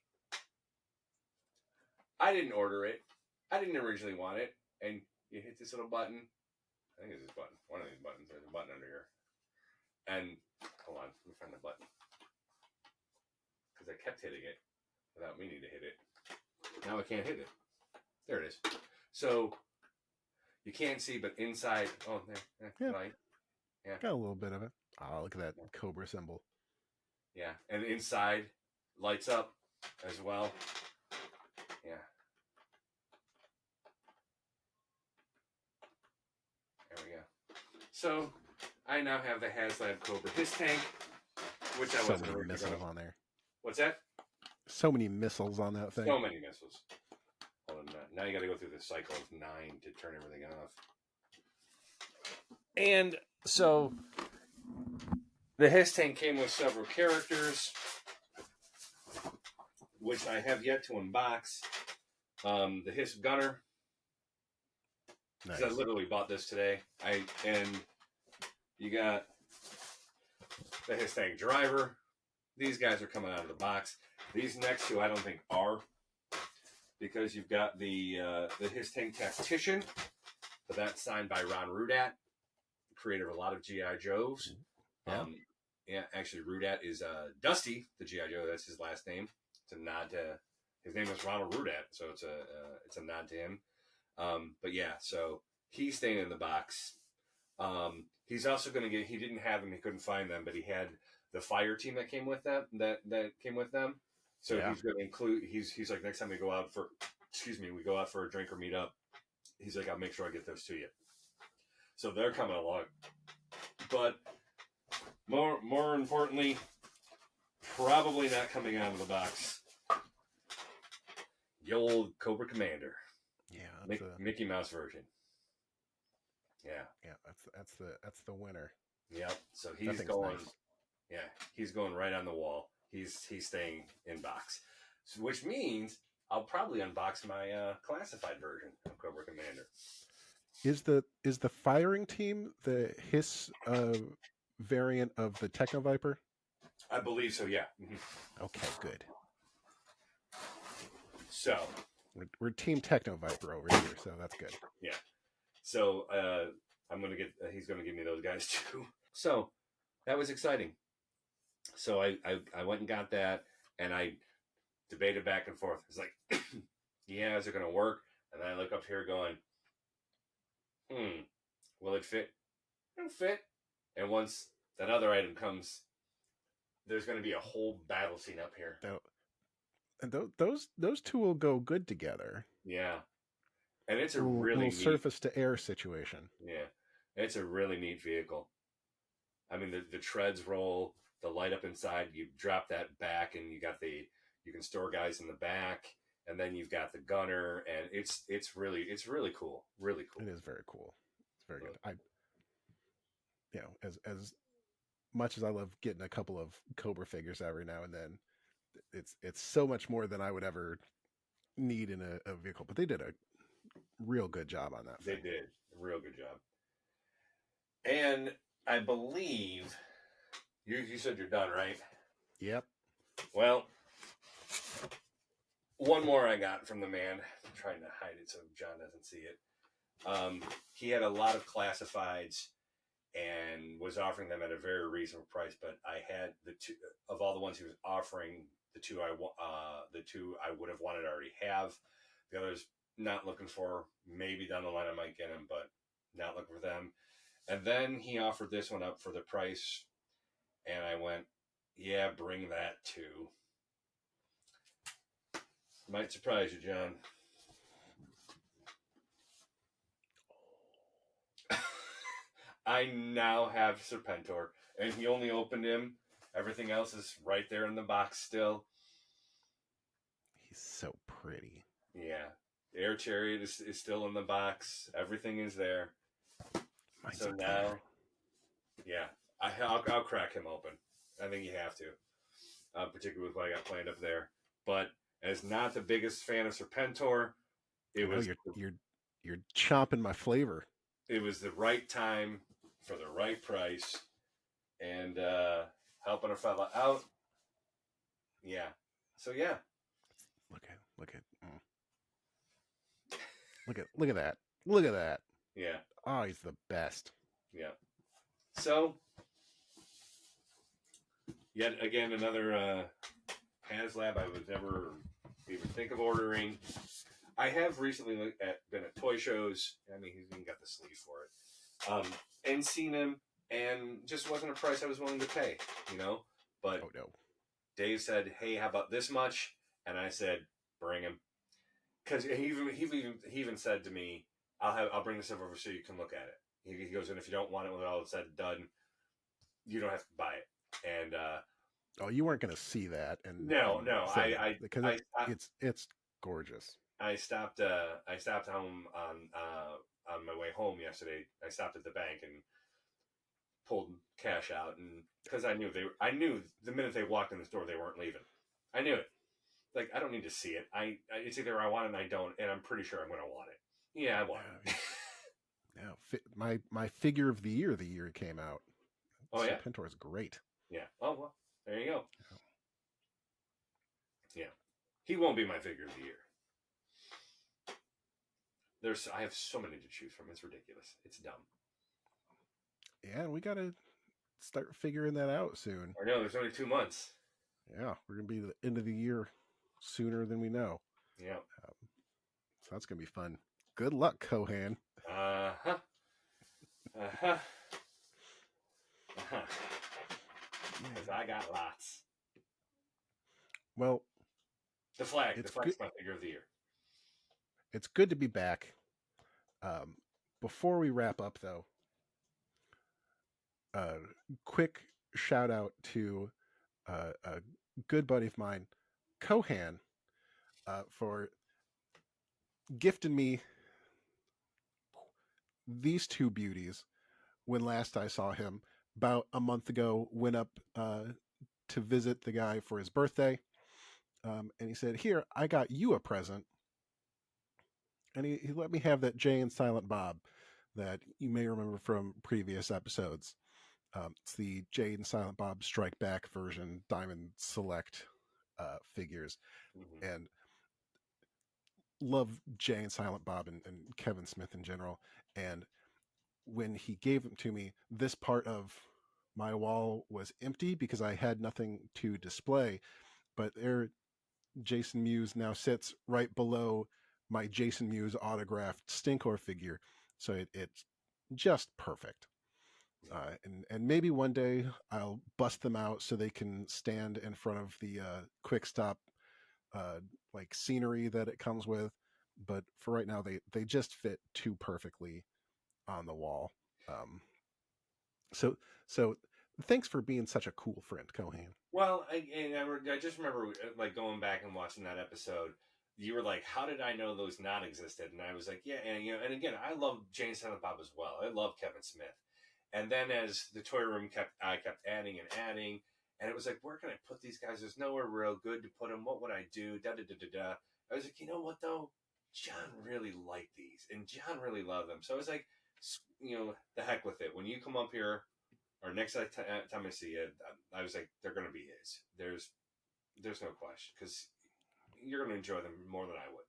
I didn't order it. I didn't originally want it. And you hit this little button. I think it's this button. One of these buttons. There's a button under here. And hold on, let me find the button. Because I kept hitting it without meaning to hit it. Now I can't hit it. There it is. So you can't see, but inside. Oh, there. Yeah, Light. Yeah. got a little bit of it. Oh, look at that Cobra symbol. Yeah. And inside lights up as well. Yeah. There we go. So I now have the HasLab Cobra his tank, which I So wasn't many originally missiles going to. on there. What's that? So many missiles on that thing. So many missiles. Hold on. Now you got to go through the cycle of 9 to turn everything off. And so the his tank came with several characters, which I have yet to unbox. The Hiss Gunner, because Nice. I literally bought this today. And you got the Hiss Tank Driver. These guys are coming out of the box. These next two I don't think are, because you've got the Hiss Tank Tactician, but that's signed by Ron Rudat, creator of a lot of GI Joes. Yeah. Yeah, actually, Rudat is Dusty, the GI Joe. That's his last name. It's a nod to his name is Ronald Rudat, so it's a nod to him. But yeah, so he's staying in the box. He's also going to get. He didn't have them. He couldn't find them, but he had the fire team that came with them. That came with them. So Yeah. he's going to include. He's like, next time we go out for, excuse me, we go out for a drink or meet up. He's like, I'll make sure I get those to you. So they're coming along. But more importantly, probably not coming out of the box. The old Cobra Commander. Yeah. Mickey Mouse version. Yeah. Yeah. That's the winner. Yep. So That he's thing's going. nice. Yeah, he's going right on the wall. He's staying in box, so, which means I'll probably unbox my classified version of Cobra Commander. Is the firing team the hiss variant of the Techno Viper? I believe so. Yeah. Okay, good. So We're Team Techno Viper over here, so that's good. yeah. So I'm gonna get. He's gonna give me those guys too. So that was exciting. So I went and got that, and I debated back and forth. It's like, yeah, is it gonna work? And then I look up here going, will it fit? It'll fit. And once that other item comes, there's going to be a whole battle scene up here. And those two will go good together. Yeah, and it's a little really neat surface to air situation. Yeah, it's a really neat vehicle. I mean, the treads roll, the light up inside. You drop that back, and you can store guys in the back, and then you've got the gunner, and it's really cool, really cool. It is very cool. It's very good. As much as I love getting a couple of Cobra figures every now and then, it's so much more than I would ever need in a vehicle. But they did a real good job on that thing. They did a real good job. And I believe you said you're done, right? Yep. Well, one more I got from the man. I'm trying to hide it so John doesn't see it. He had a lot of classifieds and was offering them at a very reasonable price. But I had the two of all the ones he was offering. The two I would have wanted to already have. The others not looking for. Maybe down the line I might get them, but not looking for them. And then he offered this one up for the price, and I went, "Yeah, bring that too." Might surprise you, John. I now have Serpentor, and he only opened him. Everything else is right there in the box still. He's so pretty. Yeah. The Air Chariot is still in the box. Everything is there. Mine's So up now, there. yeah, I'll crack him open. I think you have to, particularly with what I got planned up there. But as not the biggest fan of Serpentor, it was you're chomping my flavor. It was the right time for the right price, and helping a fella out. Yeah. So yeah. Look at that. Look at that. Yeah. Oh, he's the best. Yeah. So yet again, another HasLab I would never even think of ordering. I have recently been at toy shows. I mean, he's even got the sleeve for it, and seen him, and just wasn't a price I was willing to pay, you know. But oh no, Dave said, "Hey, how about this much?" And I said, "Bring him," because he even said to me, "I'll bring this over so you can look at it." He goes, "And if you don't want it when all said and done, you don't have to buy it." And oh, you weren't going to see that, and no, because it's gorgeous. I stopped home on my way home yesterday. I stopped at the bank and pulled cash out, and because I knew the minute they walked in the store they weren't leaving. I knew it. Like, I don't need to see it. It's either I want it and I don't, and I'm pretty sure I'm going to want it. Yeah, I want it. Yeah, my figure of the year it came out. Oh yeah, Serpentor is great. Yeah. Oh well, there you go. Yeah, he won't be my figure of the year. I have so many to choose from. It's ridiculous. It's dumb. Yeah, and we got to start figuring that out soon. I know there's only 2 months. Yeah, we're gonna be the end of the year sooner than we know. Yeah. Um, so that's gonna be fun. Good luck, Cohan. Uh huh. Uh huh. Uh huh. Because I got lots. Well, The flag. The it's good. flag's my figure of the year. It's good to be back. Um, Before we wrap up, though, uh, quick shout out to a good buddy of mine, Cohan, for gifting me these two beauties when last I saw him. About a month ago, went up to visit the guy for his birthday, and he said, "Here, I got you a present." And he let me have that Jay and Silent Bob that you may remember from previous episodes. It's the Jay and Silent Bob Strike Back version, Diamond Select figures, Mm-hmm. and love Jay and Silent Bob and Kevin Smith in general. And when he gave them to me, this part of my wall was empty because I had nothing to display. But there, Jason Mewes now sits right below my Jason Mewes autographed Stinkor figure. So it's just perfect. Yeah. And maybe one day I'll bust them out so they can stand in front of the quick stop uh, like scenery that it comes with. But for right now, they just fit too perfectly on the wall. Um, so so thanks for being such a cool friend, Cohan. Well, I just remember like going back and watching that episode. You were like, "How did I know those not existed?" And I was like, "Yeah." And and again, I love Jane Silent Bob as well. I love Kevin Smith. And then as the toy room I kept adding and adding, and it was like, where can I put these guys? There's nowhere real good to put them. What would I do? Da da da da da. I was like, you know what though? John really liked these, and John really loved them. So I was like, the heck with it. When you come up here, or next time I see you, I was like, they're going to be his. There's no question because you're going to enjoy them more than I would.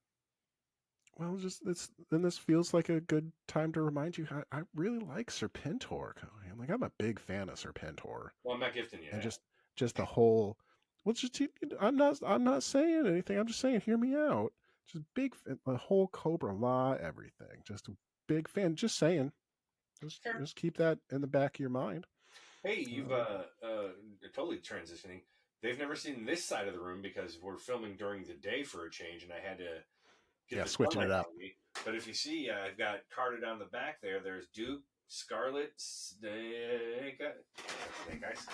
Well, just this then this feels like a good time to remind you I really like Serpentor, Cohan. Like I'm a big fan of Serpentor, Well, I'm not gifting you and that. just the whole. Well, just I'm not saying anything. I'm just saying, hear me out. Just the whole Cobra Law, everything. Just a big fan. Just saying. Sure. Just keep that in the back of your mind. Hey, you've Um, totally transitioning. They've never seen this side of the room because we're filming during the day for a change, and I had to get yeah, the switching sunlight it up. on me. But if you see, I've got carded on the back there. There's Duke, Scarlet, Snake Eyes,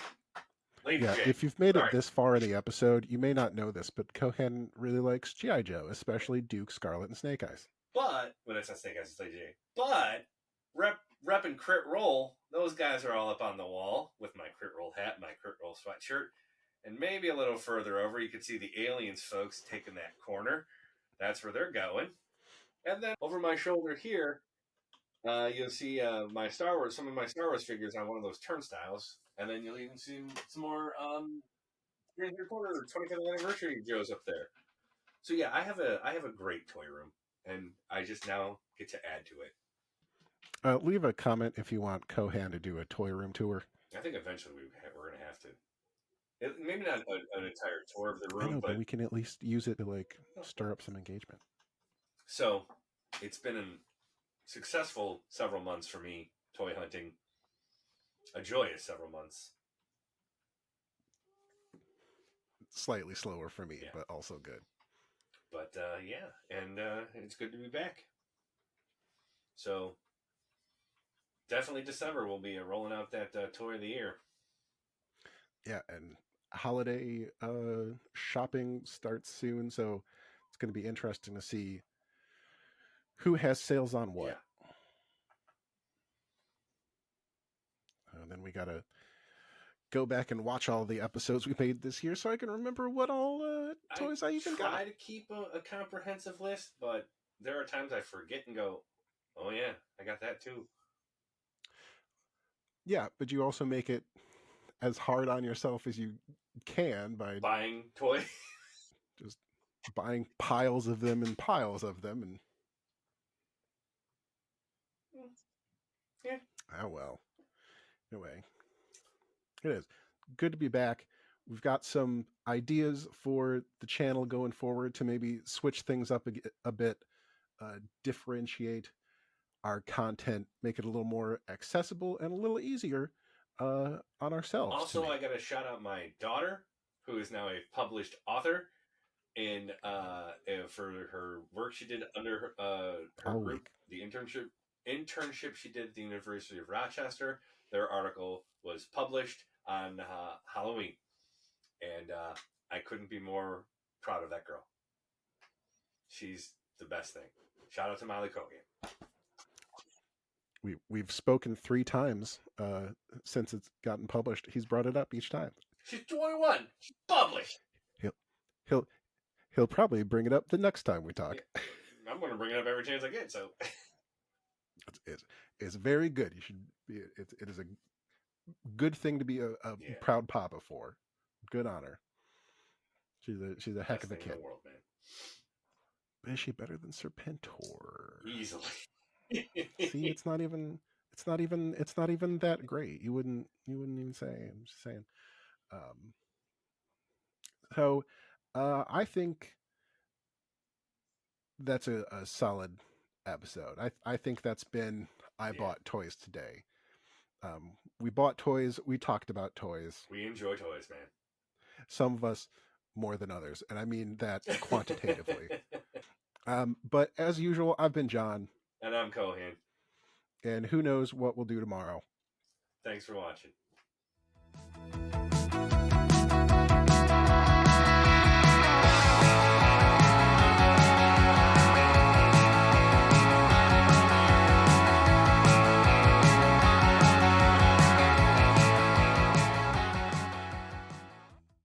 Lady Yeah, J. if you've made it Sorry, this far in the episode, you may not know this, but Cohen really likes GI Joe, especially Duke, Scarlet, and Snake Eyes. but well, that's not Snake Eyes, it's Lady J. But rep and crit roll. Those guys are all up on the wall with my crit roll hat, my crit roll sweatshirt. And maybe a little further over, you can see the aliens folks taking that corner. That's where they're going. And then over my shoulder here, you'll see some of my Star Wars figures on one of those turnstiles. And then you'll even see some more Three Quarter 25th anniversary Joes up there. So yeah, I have a great toy room, and I just now get to add to it. Leave a comment if you want Cohan to do a toy room tour. I think eventually we're going to have to. Maybe not an entire tour of the I room, know, but but we can at least use it to like oh, stir up some engagement. so it's been a successful several months for me toy hunting. A joyous several months. Slightly slower for me, Yeah, but also good. but yeah, and it's good to be back. So definitely December we'll be rolling out that toy of the year. Yeah, and holiday shopping starts soon, so it's going to be interesting to see who has sales on what. Yeah, And then we got to go back and watch all the episodes we made this year so I can remember what all I toys I even got. try to keep a comprehensive list, but there are times I forget and go, "Oh yeah, I got that too." Yeah, but you also make it as hard on yourself as you can by Buying toy. just buying piles of them and piles of them. And Yeah. Oh well. Anyway, it is good to be back. We've got some ideas for the channel going forward to maybe switch things up a bit, differentiate our content, make it a little more accessible and a little easier on ourselves to Also, I make. got to shout out my daughter, who is now a published author, and for her work she did under her All group, week. the internship she did at the University of Rochester. Their article was published on Halloween, and I couldn't be more proud of that girl. She's the best thing. Shout out to Molly Cohan. We've spoken 3 times since it's gotten published. He's brought it up each time. She's 21. She's published. He'll he'll he'll probably bring it up the next time we Yeah, talk. I'm going to bring it up every chance I get. So It's very good. You should be. It is a good thing to be a yeah, proud papa for. Good honor. She's a heck best of a thing in the kid. world, man. Is she better than Serpentor? Easily. See, it's not even that great. You wouldn't even say. I'm just saying. Um, so I think that's a solid episode. I think that's been I Yeah, bought toys today. We bought toys. We talked about toys. we enjoy toys, man. Some of us more than others, and I mean that quantitatively. But as usual, I've been John, And I'm Cohan. and who knows what we'll do tomorrow. Thanks for watching.